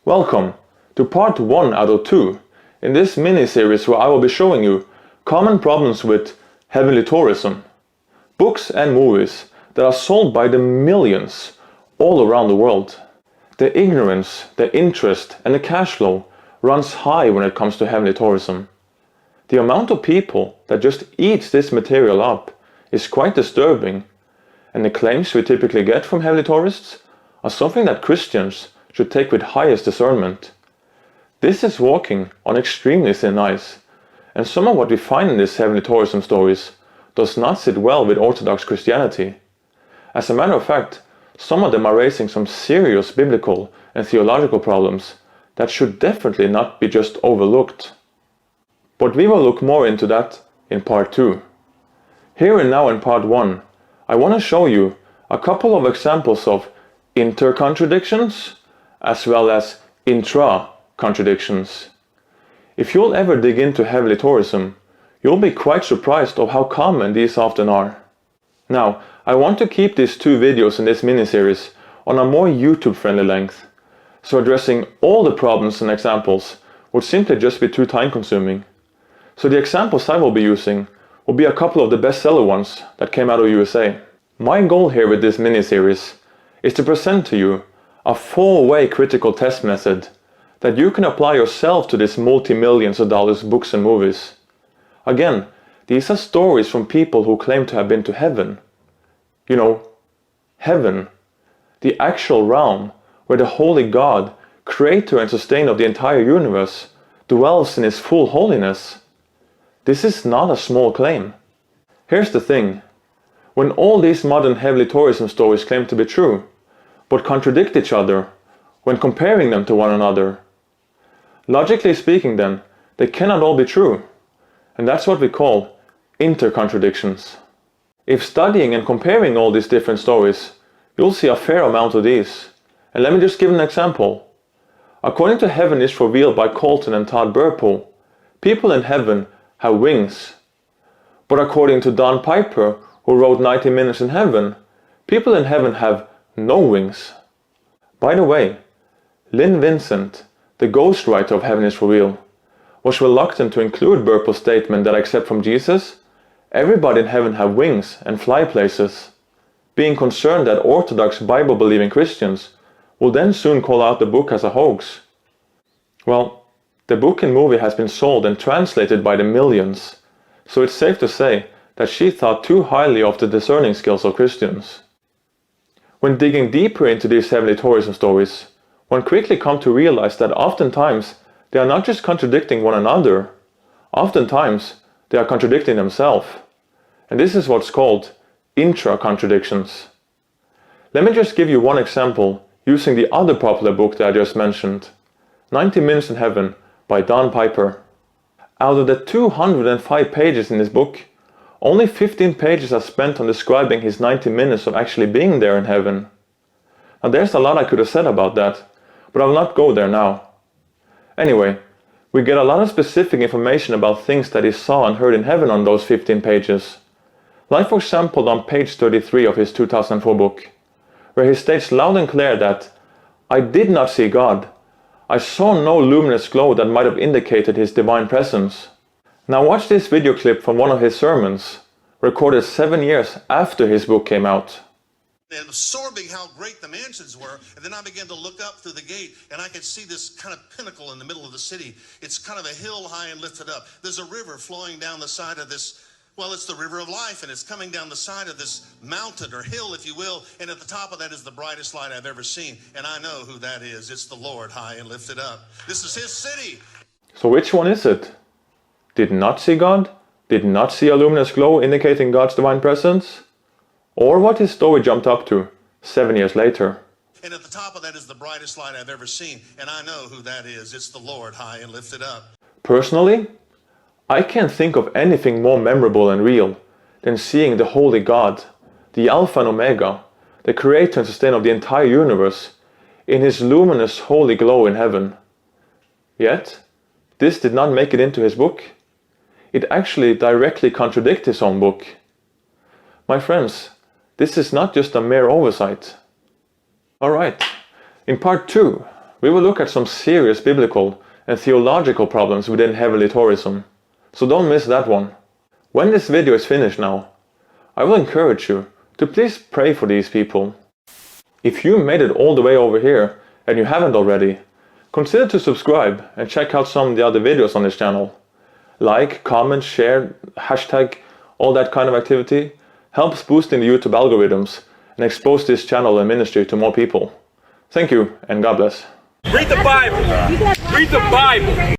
Welcome to part 1 out of 2 in this mini-series where I will be showing you common problems with heavenly tourism, books and movies that are sold by the millions all around the world. The ignorance, the interest and the cash flow runs high when it comes to heavenly tourism. The amount of people that just eats this material up is quite disturbing, and the claims we typically get from heavenly tourists are something that Christians should take with highest discernment. This is walking on extremely thin ice, and some of what we find in these heavenly tourism stories does not sit well with Orthodox Christianity. As a matter of fact, some of them are raising some serious biblical and theological problems that should definitely not be just overlooked. But we will look more into that in part 2. Here and now in part 1, I want to show you a couple of examples of intercontradictions as well as intra-contradictions. If you'll ever dig into heavenly tourism, you'll be quite surprised of how common these often are. Now, I want to keep these 2 videos in this mini-series on a more YouTube-friendly length, so addressing all the problems and examples would simply just be too time-consuming. So the examples I will be using will be a couple of the bestseller ones that came out of USA. My goal here with this mini-series is to present to you a 4-way critical test method that you can apply yourself to these multi-millions of dollars books and movies. Again, these are stories from people who claim to have been to heaven. You know, heaven, the actual realm where the holy God, creator and sustainer of the entire universe, dwells in his full holiness. This is not a small claim. Here's the thing. When all these modern heavenly tourism stories claim to be true, but contradict each other when comparing them to one another, logically speaking then, they cannot all be true. And that's what we call intercontradictions. If studying and comparing all these different stories, you'll see a fair amount of these. And let me just give an example. According to Heaven is Revealed by Colton and Todd Burpo, people in heaven have wings. But according to Don Piper, who wrote 90 Minutes in Heaven, people in heaven have no wings. By the way, Lynn Vincent, the ghostwriter of Heaven is Revealed, was reluctant to include Burpo's statement that except from Jesus, everybody in heaven have wings and fly places, being concerned that Orthodox Bible-believing Christians will then soon call out the book as a hoax. Well, the book and movie has been sold and translated by the millions, so it's safe to say that she thought too highly of the discerning skills of Christians. When digging deeper into these heavenly tourism stories, one quickly comes to realize that oftentimes they are not just contradicting one another, oftentimes they are contradicting themselves. And this is what's called intra-contradictions. Let me just give you one example using the other popular book that I just mentioned, 90 Minutes in Heaven by Don Piper. Out of the 205 pages in this book, only 15 pages are spent on describing his 90 minutes of actually being there in heaven. Now there's a lot I could have said about that, but I will not go there now. Anyway, we get a lot of specific information about things that he saw and heard in heaven on those 15 pages. Like for example on page 33 of his 2004 book, where he states loud and clear that, "I did not see God. I saw no luminous glow that might have indicated his divine presence." Now watch this video clip from one of his sermons, recorded 7 years after his book came out. And absorbing how great the mansions were, and then I began to look up through the gate, and I could see this kind of pinnacle in the middle of the city. It's kind of a hill high and lifted up. There's a river flowing down the side of this, well, it's the river of life, and it's coming down the side of this mountain or hill, if you will, and at the top of that is the brightest light I've ever seen, and I know who that is. It's the Lord high and lifted up. This is his city. So which one is it? Did not see God? Did not see a luminous glow indicating God's divine presence? Or what his story jumped up to 7 years later? And at the top of that is the brightest light I've ever seen, and I know who that is. It's the Lord high and lifted up. Personally, I can't think of anything more memorable and real than seeing the holy God, the Alpha and Omega, the creator and sustainer of the entire universe, in his luminous holy glow in heaven. Yet, this did not make it into his book. It actually directly contradicts his own book. My friends, this is not just a mere oversight. Alright, in part 2, we will look at some serious biblical and theological problems within heavenly tourism, so don't miss that one. When this video is finished now, I will encourage you to please pray for these people. If you made it all the way over here and you haven't already, consider to subscribe and check out some of the other videos on this channel. Like, comment, share, hashtag, all that kind of activity helps boosting the YouTube algorithms and expose this channel and ministry to more people. Thank you and God bless. Read the Bible. Read the Bible.